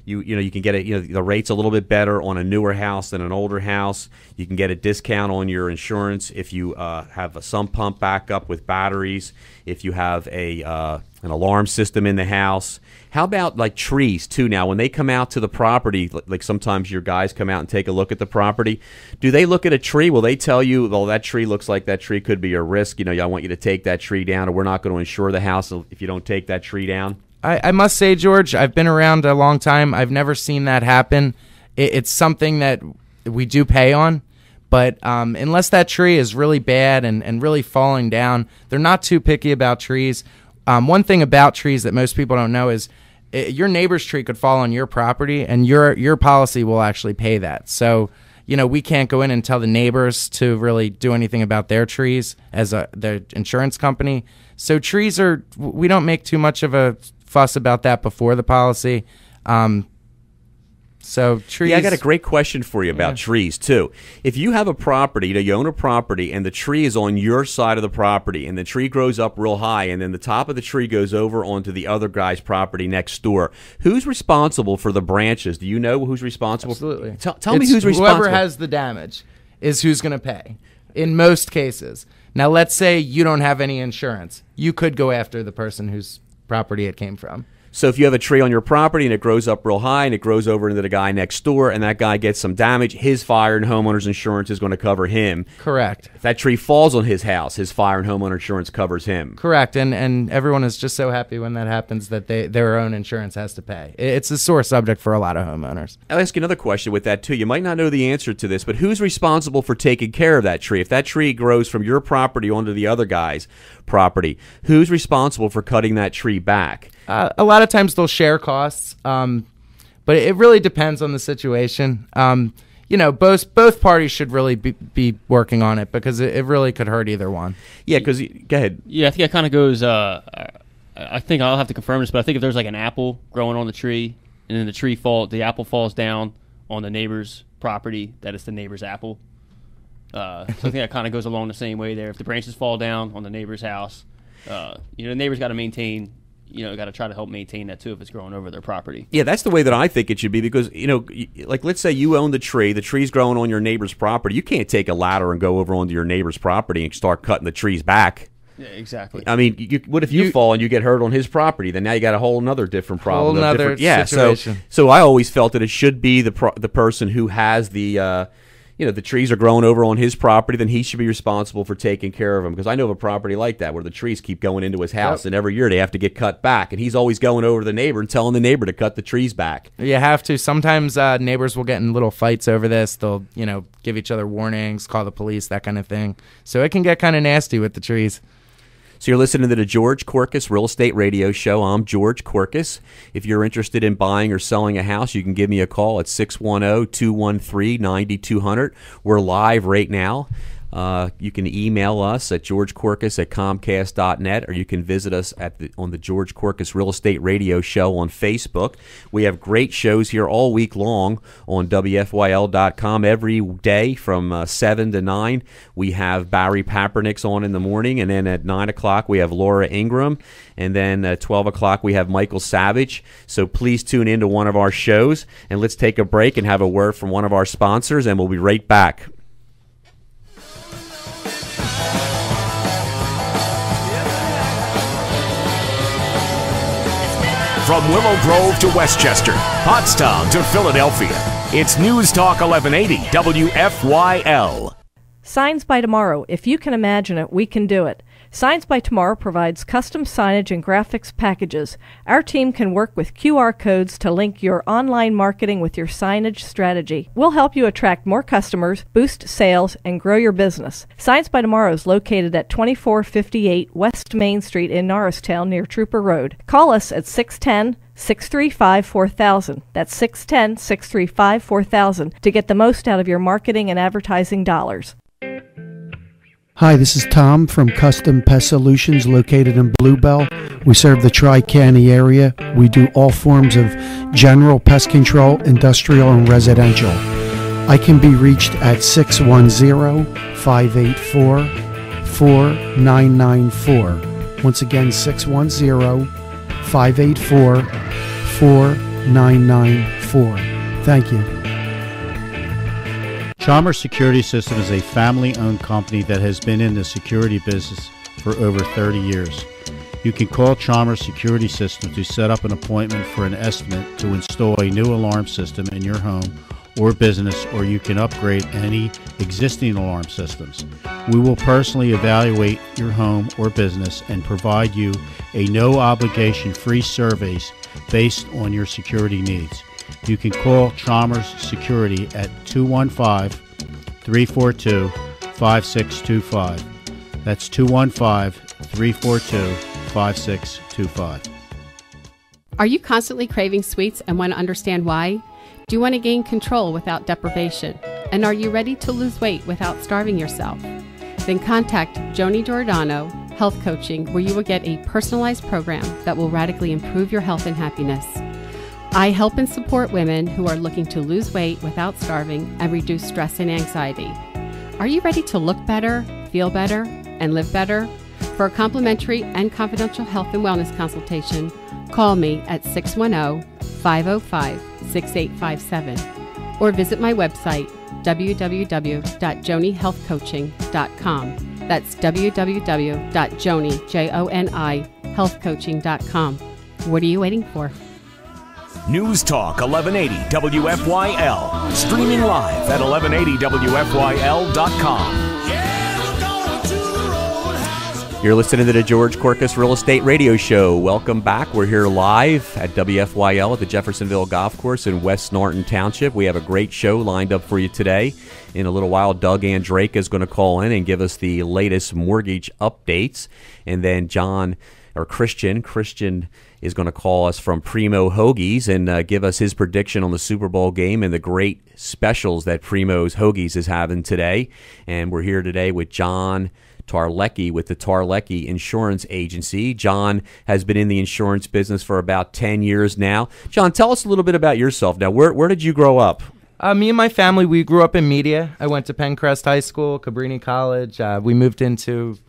you can get it. The rate's a little bit better on a newer house than an older house. You can get a discount on your insurance if you have a sump pump backup with batteries. If you have an alarm system in the house. How about like trees too? Now, when they come out to the property, like sometimes your guys come out and take a look at the property. Do they look at a tree? Will they tell you, well, that tree looks like that tree could be a risk? I want you to take that tree down, or we're not going to insure the house if you don't take that tree down? I must say, George, I've been around a long time. I've never seen that happen. It's something that we do pay on. But unless that tree is really bad and really falling down, they're not too picky about trees. One thing about trees that most people don't know is your neighbor's tree could fall on your property, and your policy will actually pay that. So, we can't go in and tell the neighbors to really do anything about their trees as their insurance company. So trees we don't make too much of a fuss about that before the policy. So trees. Yeah, I got a great question for you about trees too. If you have a property, you own a property, and the tree is on your side of the property, and the tree grows up real high, and then the top of the tree goes over onto the other guy's property next door, who's responsible for the branches? Do you know who's responsible? Absolutely. Tell me who's responsible. Whoever has the damage is who's going to pay in most cases. Now, let's say you don't have any insurance. You could go after the person whose property it came from. So if you have a tree on your property and it grows up real high and it grows over into the guy next door and that guy gets some damage, his fire and homeowner's insurance is going to cover him. Correct. If that tree falls on his house, his fire and homeowner insurance covers him. Correct. And everyone is just so happy when that happens that their own insurance has to pay. It's a sore subject for a lot of homeowners. I'll ask you another question with that, too. You might not know the answer to this, but who's responsible for taking care of that tree? If that tree grows from your property onto the other guy's property, who's responsible for cutting that tree back? A lot of times they'll share costs, but it really depends on the situation. Both parties should really be working on it because it really could hurt either one. Yeah, because go ahead. Yeah, I think it kind of goes. I think I'll have to confirm this, but I think if there's like an apple growing on the tree and then the apple falls down on the neighbor's property, that it's the neighbor's apple. So I think that kind of goes along the same way there. If the branches fall down on the neighbor's house, the neighbor's got to maintain. Got to try to help maintain that too if it's growing over their property. Yeah, that's the way that I think it should be because, like let's say you own the tree's growing on your neighbor's property. You can't take a ladder and go over onto your neighbor's property and start cutting the trees back. Yeah, exactly. I mean, what if you fall and you get hurt on his property? Then now you got a whole another different problem. Whole another situation. So I always felt that it should be the person who has the the trees are growing over on his property, then he should be responsible for taking care of them. Because I know of a property like that where the trees keep going into his house, and every year they have to get cut back. And he's always going over to the neighbor and telling the neighbor to cut the trees back. You have to. Sometimes neighbors will get in little fights over this. They'll, give each other warnings, call the police, that kind of thing. So it can get kind of nasty with the trees. So you're listening to the George Korkus Real Estate Radio Show. I'm George Korkus. If you're interested in buying or selling a house, you can give me a call at 610-213-9200. We're live right now. You can email us at georgekorkus@comcast.net, or you can visit us on the George Korkus Real Estate Radio Show on Facebook. We have great shows here all week long on WFYL.com every day from 7 to 9. We have Barry Papernick's on in the morning, and then at 9 o'clock we have Laura Ingram, and then at 12 o'clock we have Michael Savage. So please tune in to one of our shows, and let's take a break and have a word from one of our sponsors, and we'll be right back. From Willow Grove to Westchester, Pottstown to Philadelphia, it's News Talk 1180 WFYL. Signs by Tomorrow. If you can imagine it, we can do it. Signs by Tomorrow provides custom signage and graphics packages. Our team can work with QR codes to link your online marketing with your signage strategy. We'll help you attract more customers, boost sales, and grow your business. Signs by Tomorrow is located at 2458 West Main Street in Norristown near Trooper Road. Call us at 610-635-4000. That's 610-635-4000 to get the most out of your marketing and advertising dollars. Hi, this is Tom from Custom Pest Solutions located in Bluebell. We serve the Tri-County area. We do all forms of general pest control, industrial, and residential. I can be reached at 610-584-4994. Once again, 610-584-4994. Thank you. Chalmers Security System is a family-owned company that has been in the security business for over 30 years. You can call Chalmers Security System to set up an appointment for an estimate to install a new alarm system in your home or business, or you can upgrade any existing alarm systems. We will personally evaluate your home or business and provide you a no-obligation free surveys based on your security needs. You can call Chalmers Security at 215-342-5625. That's 215-342-5625. Are you constantly craving sweets and want to understand why? Do you want to gain control without deprivation? And are you ready to lose weight without starving yourself? Then contact Joni Giordano Health Coaching, where you will get a personalized program that will radically improve your health and happiness. I help and support women who are looking to lose weight without starving and reduce stress and anxiety. Are you ready to look better, feel better, and live better? For a complimentary and confidential health and wellness consultation, call me at 610-505-6857 or visit my website, www.jonihealthcoaching.com. That's www.joni.healthcoaching.com. What are you waiting for? News Talk 1180 WFYL. Streaming live at 1180WFYL.com. You're listening to the George Korkus Real Estate Radio Show. Welcome back. We're here live at WFYL at the Jeffersonville Golf Course in West Norton Township. We have a great show lined up for you today. In a little while, Doug Andrake is going to call in and give us the latest mortgage updates. And then Christian is going to call us from Primo Hoagies and give us his prediction on the Super Bowl game and the great specials that Primo's Hoagies is having today. And we're here today with John Tarlecki with the Tarlecki Insurance Agency. John has been in the insurance business for about 10 years now. John, tell us a little bit about yourself. Now, where did you grow up? Me and my family, we grew up in media. I went to Pencrest High School, Cabrini College. We moved into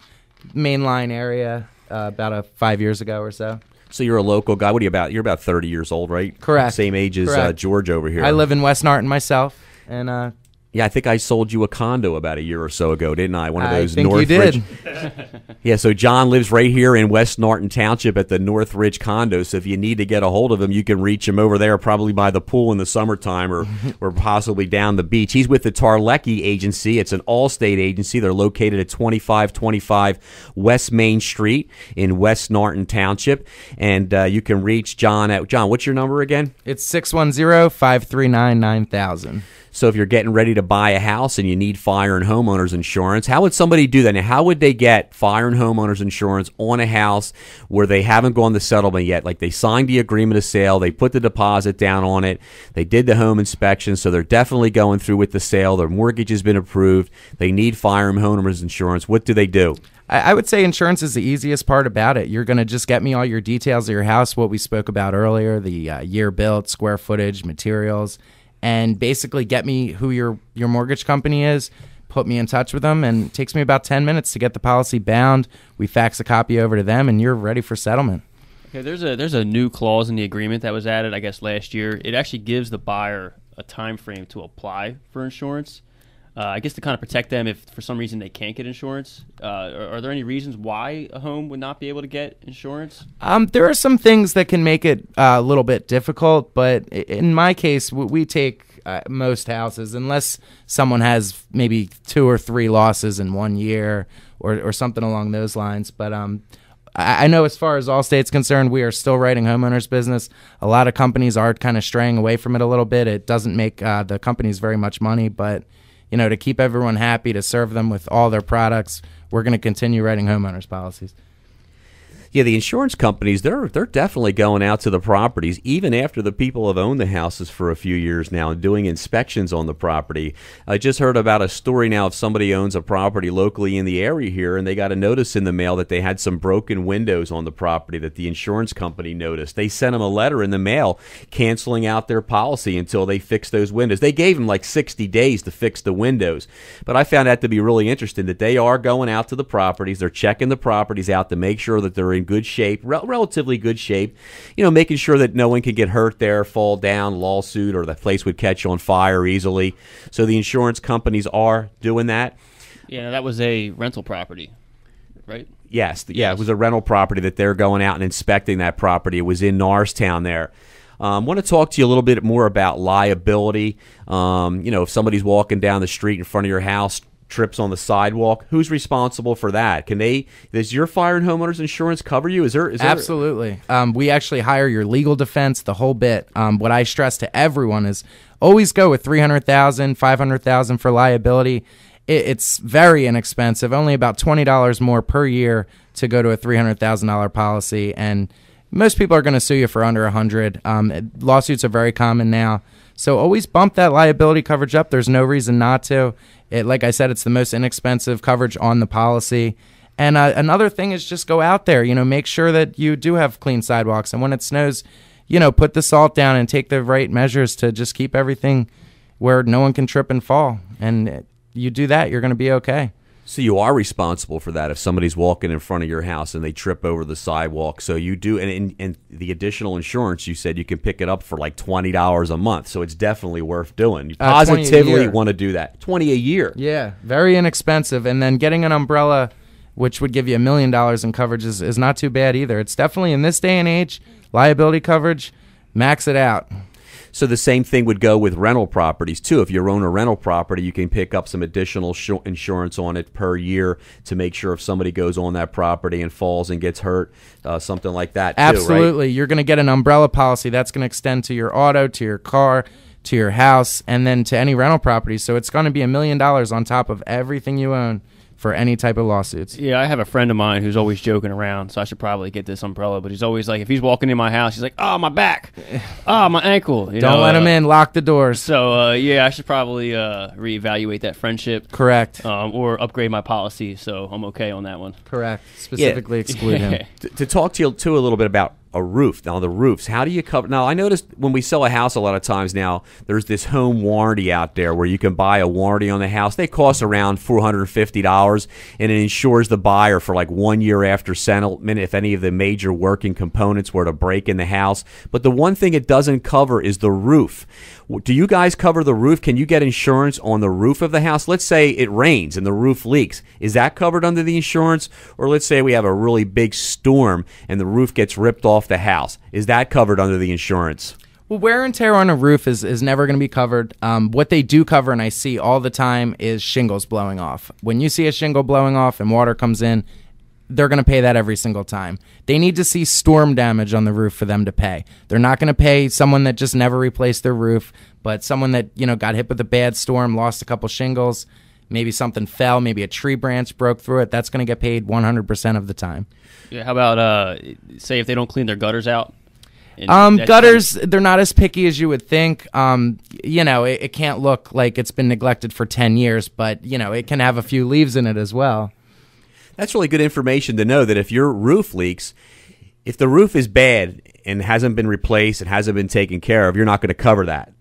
mainline area about 5 years ago or so. So you're a local guy. What are you about? You're about 30 years old, right? Correct. Same age as George over here. I live in West Norton myself, and yeah, I think I sold you a condo about a year or so ago, didn't I? One of those I think you Northridge. did. Yeah, so John lives right here in West Norton Township at the Northridge condo. So if you need to get a hold of him, you can reach him over there, probably by the pool in the summertime, or possibly down the beach. He's with the Tarlecki Agency. It's an Allstate agency. They're located at 2525 West Main Street in West Norton Township, and you can reach John at What's your number again? It's 610-539-9000. So if you're getting ready to buy a house and you need fire and homeowners insurance, how would somebody do that? Now, how would they get fire and homeowners insurance on a house where they haven't gone to settlement yet? Like they signed the agreement of sale, they put the deposit down on it, they did the home inspection, so they're definitely going through with the sale. Their mortgage has been approved. They need fire and homeowners insurance. What do they do? I would say insurance is the easiest part about it. You're going to just get me all your details of your house, what we spoke about earlier, the year built, square footage, materials, and basically get me who your mortgage company is, put me in touch with them, and it takes me about 10 minutes to get the policy bound. We fax a copy over to them, and you're ready for settlement. Okay, there's a new clause in the agreement that was added, I guess, last year. It actually gives the buyer a time frame to apply for insurance. I guess to kind of protect them if for some reason they can't get insurance. Are there any reasons why a home would not be able to get insurance? There are some things that can make it a little bit difficult, but in my case, we take most houses, unless someone has maybe 2 or 3 losses in 1 year or something along those lines. But I know as far as Allstate's concerned, we are still writing homeowners business. A lot of companies are kind of straying away from it a little bit. It doesn't make the companies very much money, but to keep everyone happy, to serve them with all their products, we're going to continue writing homeowners policies. Yeah, the insurance companies, they're definitely going out to the properties, even after the people have owned the houses for a few years now and doing inspections on the property. I just heard about a story now of somebody owns a property locally in the area here, and they got a notice in the mail that they had some broken windows on the property that the insurance company noticed. They sent them a letter in the mail canceling out their policy until they fixed those windows. They gave them like 60 days to fix the windows. But I found that to be really interesting, that they are going out to the properties. They're checking the properties out to make sure that they're in good shape, relatively good shape, making sure that no one could get hurt there, fall down, lawsuit, or the place would catch on fire easily. So the insurance companies are doing that. Yeah, that was a rental property, right? Yes. It was a rental property that they're going out and inspecting that property. It was in Norristown there. I want to talk to you a little bit more about liability. If somebody's walking down the street in front of your house, trips on the sidewalk, who's responsible for that? Does your fire and homeowners insurance cover you? Is there Absolutely. We actually hire your legal defense, the whole bit. What I stress to everyone is always go with $300,000, $500,000 for liability. It's very inexpensive, only about $20 more per year to go to a $300,000 policy, and most people are going to sue you for under 100. Lawsuits are very common now. So always bump that liability coverage up. There's no reason not to. Like I said, it's the most inexpensive coverage on the policy. And another thing is just go out there, make sure that you do have clean sidewalks. And when it snows, put the salt down and take the right measures to just keep everything where no one can trip and fall. And you do that, you're going to be okay. So you are responsible for that if somebody's walking in front of your house and they trip over the sidewalk. So you do, and the additional insurance, you said you can pick it up for like $20 a month. So it's definitely worth doing. You positively want to do that. $20 a year. Yeah, very inexpensive. And then getting an umbrella, which would give you $1 million in coverage, is not too bad either. It's definitely, in this day and age, liability coverage, max it out. So the same thing would go with rental properties, too. If you own a rental property, you can pick up some additional insurance on it per year to make sure if somebody goes on that property and falls and gets hurt, something like that, too, Absolutely. Right? You're going to get an umbrella policy. That's going to extend to your auto, to your car, to your house, and then to any rental property. So it's going to be $1 million on top of everything you own for any type of lawsuits. Yeah, I have a friend of mine who's always joking around, so I should probably get this umbrella, but he's always like, if he's walking in my house, he's like, oh, my back, oh, my ankle. Don't let him in, lock the doors. So, yeah, I should probably reevaluate that friendship. Correct. Or upgrade my policy, so I'm okay on that one. Correct. Specifically exclude him. To talk to you, too, a little bit about a roof. Now, the roofs, how do you cover? Now, I noticed when we sell a house a lot of times now, there's this home warranty out there where you can buy a warranty on the house. They cost around $450, and it insures the buyer for like 1 year after settlement if any of the major working components were to break in the house. But the one thing it doesn't cover is the roof. Do you guys cover the roof? Can you get insurance on the roof of the house? Let's say it rains and the roof leaks. Is that covered under the insurance? Or let's say we have a really big storm and the roof gets ripped off the house. Is that covered under the insurance? Well, wear and tear on a roof is never going to be covered. What they do cover, and I see all the time, is shingles blowing off. When you see a shingle blowing off and water comes in, they're going to pay that every single time. They need to see storm damage on the roof for them to pay. They're not going to pay someone that just never replaced their roof, but someone that, got hit with a bad storm, lost a couple shingles, maybe something fell, maybe a tree branch broke through it. That's going to get paid 100% of the time. Yeah, how about, say, if they don't clean their gutters out? Gutters, they're not as picky as you would think. It can't look like it's been neglected for 10 years, but, it can have a few leaves in it as well. That's really good information to know that if your roof leaks, if the roof is bad and hasn't been replaced and hasn't been taken care of, you're not going to cover that.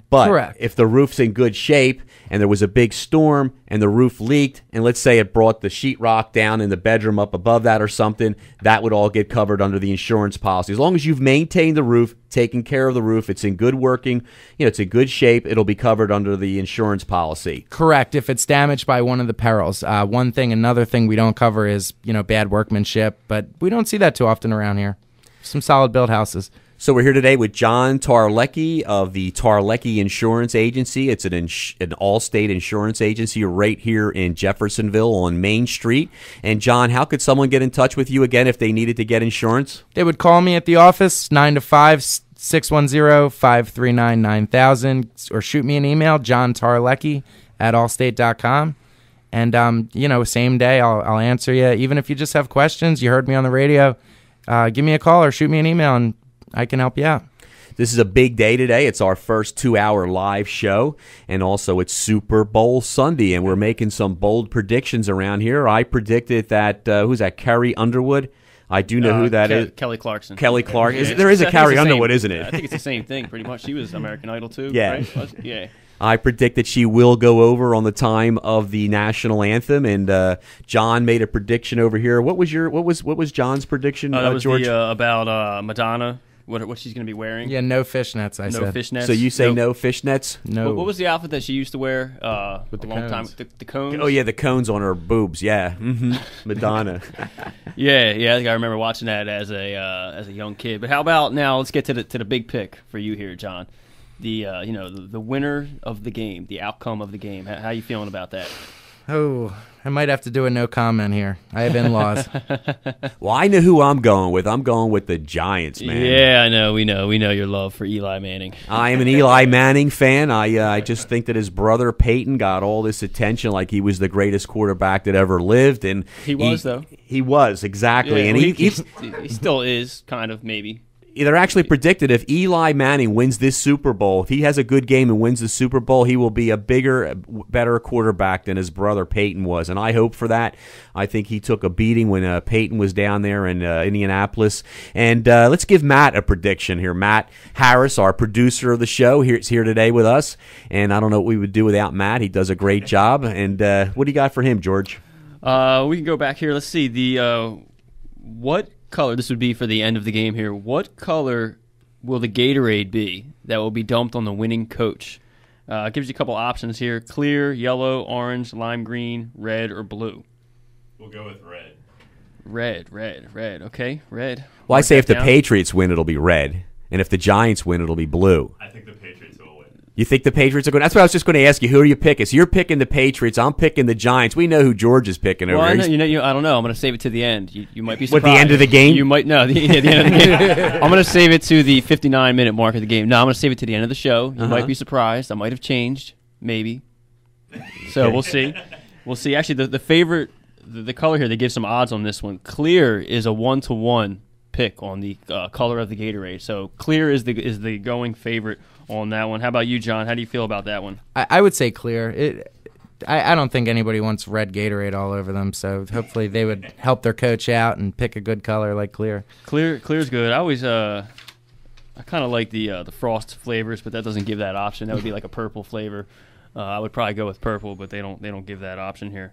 But Correct. If the roof's in good shape and there was a big storm and the roof leaked, and let's say it brought the sheetrock down in the bedroom up above that or something, that would all get covered under the insurance policy. As long as you've maintained the roof, taken care of the roof, it's in good working, it's in good shape, it'll be covered under the insurance policy. Correct. If it's damaged by one of the perils. Another thing we don't cover is, bad workmanship, but we don't see that too often around here. Some solid built houses. So we're here today with John Tarlecki of the Tarlecki Insurance Agency. It's an Allstate insurance agency right here in Jeffersonville on Main Street. And John, how could someone get in touch with you again if they needed to get insurance? They would call me at the office, 9 to 5, 610-539-9000, or shoot me an email, johntarlecki@allstate.com. And, same day I'll answer you. Even if you just have questions, you heard me on the radio, give me a call or shoot me an email and I can help you out. This is a big day today. It's our first 2-hour live show, and also it's Super Bowl Sunday, and we're making some bold predictions around here. I predicted that, who's that, Carrie Underwood? I do know who that is. Kelly Clarkson. Kelly Clarkson. Yeah, there is a Carrie Underwood, isn't it? I think it's the same thing, pretty much. She was American Idol, too, yeah. Right? Yeah. I predict that she will go over on the time of the national anthem, and John made a prediction over here. What was John's prediction, that was George? About Madonna. What she's going to be wearing? Yeah, no fishnets. I said no fishnets. So you say no fishnets? No. What was the outfit that she used to wear with the long cones. time? The cones. Oh yeah, the cones on her boobs. Yeah, Madonna. yeah. I think I remember watching that as a young kid. But how about now? Let's get to the big pick for you here, John. The winner of the game, the outcome of the game. How you feeling about that? Oh, I might have to do a no comment here. I have in-laws. Well, I know who I'm going with. I'm going with the Giants, man. Yeah, I know. We know your love for Eli Manning. I am an Eli Manning fan. I just think that his brother Peyton got all this attention like he was the greatest quarterback that ever lived, and he was, though. He was, exactly. Yeah, and well, he still is, kind of, maybe. They're actually predicted if Eli Manning wins this Super Bowl, if he has a good game and wins the Super Bowl, he will be a bigger, better quarterback than his brother Peyton was. And I hope for that. I think he took a beating when Peyton was down there in Indianapolis. And let's give Matt a prediction here. Matt Harris, our producer of the show, is here today with us. And I don't know what we would do without Matt. He does a great job. And what do you got for him, George? We can go back here. Let's see. What color, this would be for the end of the game here, what color will the Gatorade be that will be dumped on the winning coach? It gives you a couple options here: clear, yellow, orange, lime green, red, or blue. We'll go with red. Red. Okay, red. Well, I say if the Patriots win, it'll be red. And if the Giants win, it'll be blue. I think the Patriots will win. You think the Patriots are going? That's what I was just going to ask you. Who are you picking? So you're picking the Patriots. I'm picking the Giants. We know who George is picking over here. I don't know. I'm going to save it to the end. You might be surprised. What, the end of the game? You might know. The end of the game. I'm going to save it to the 59-minute mark of the game. No, I'm going to save it to the end of the show. You might be surprised. I might have changed, maybe. So we'll see. We'll see. Actually, the favorite, the color here, they give some odds on this one. Clear is a 1-to-1 pick on the color of the Gatorade. So clear is the going favorite on that one. How about you, John? How do you feel about that one? I would say clear. I don't think anybody wants red Gatorade all over them, so hopefully they would help their coach out and pick a good color like clear. Clear's good. I always I kind of like the Frost flavors, but that doesn't give that option. That would be like a purple flavor. I would probably go with purple, but they don't give that option here.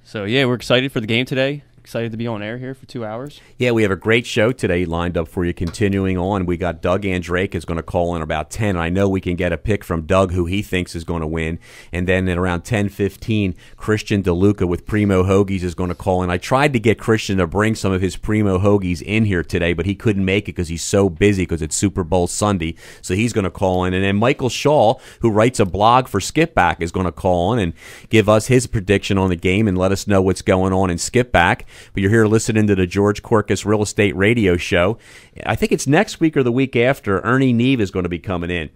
So yeah, we're excited for the game today. Excited to be on air here for 2 hours. Yeah, we have a great show today lined up for you. Continuing on, we got Doug Andrake is going to call in about 10. I know we can get a pick from Doug who he thinks is going to win. And then at around 10:15, Christian DeLuca with Primo Hoagies is going to call in. I tried to get Christian to bring some of his Primo Hoagies in here today, but he couldn't make it because he's so busy because it's Super Bowl Sunday. So he's going to call in. And then Michael Shaw, who writes a blog for Skipback, is going to call in and give us his prediction on the game and let us know what's going on in Skipback. But you're here listening to the George Korkus Real Estate Radio Show. I think it's next week or the week after. Ernie Neve is going to be coming in.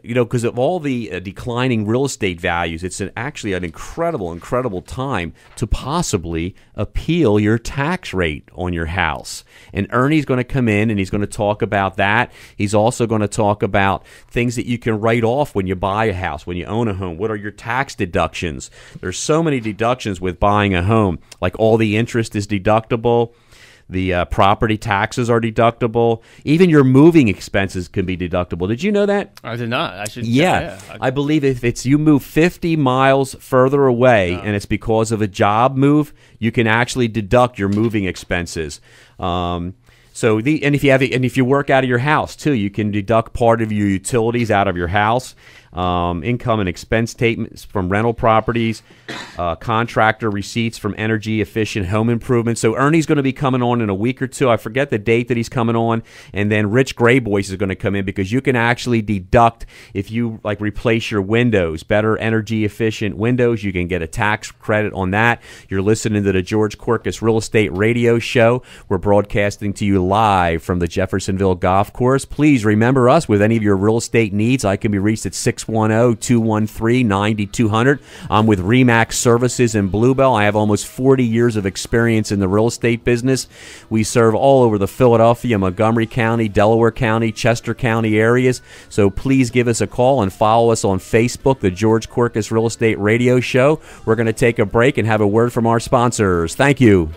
Because of all the declining real estate values, it's actually an incredible time to possibly appeal your tax rate on your house. And Ernie's going to come in and he's going to talk about that. He's also going to talk about things that you can write off when you buy a house, when you own a home. What are your tax deductions? There's so many deductions with buying a home, like all the interest is deductible. The property taxes are deductible. Even your moving expenses can be deductible. Did you know that? I did not. I should. Yeah. I believe if it's you move 50 miles further away and it's because of a job move, you can actually deduct your moving expenses. If you work out of your house too, you can deduct part of your utilities out of your house. Income and expense statements from rental properties, contractor receipts from energy efficient home improvements. So Ernie's going to be coming on in a week or two. I forget the date that he's coming on. And then Rich Grayboyce is going to come in because you can actually deduct if you replace your windows, better energy efficient windows. You can get a tax credit on that. You're listening to the George Korkus Real Estate Radio Show. We're broadcasting to you live from the Jeffersonville Golf Course. Please remember us with any of your real estate needs. I can be reached at 610-213-9200. I'm with RE/MAX Services in Bluebell. I have almost 40 years of experience in the real estate business. We serve all over the Philadelphia, Montgomery County, Delaware County, Chester County areas. So please give us a call and follow us on Facebook, the George Korkus Real Estate Radio Show. We're going to take a break and have a word from our sponsors. Thank you.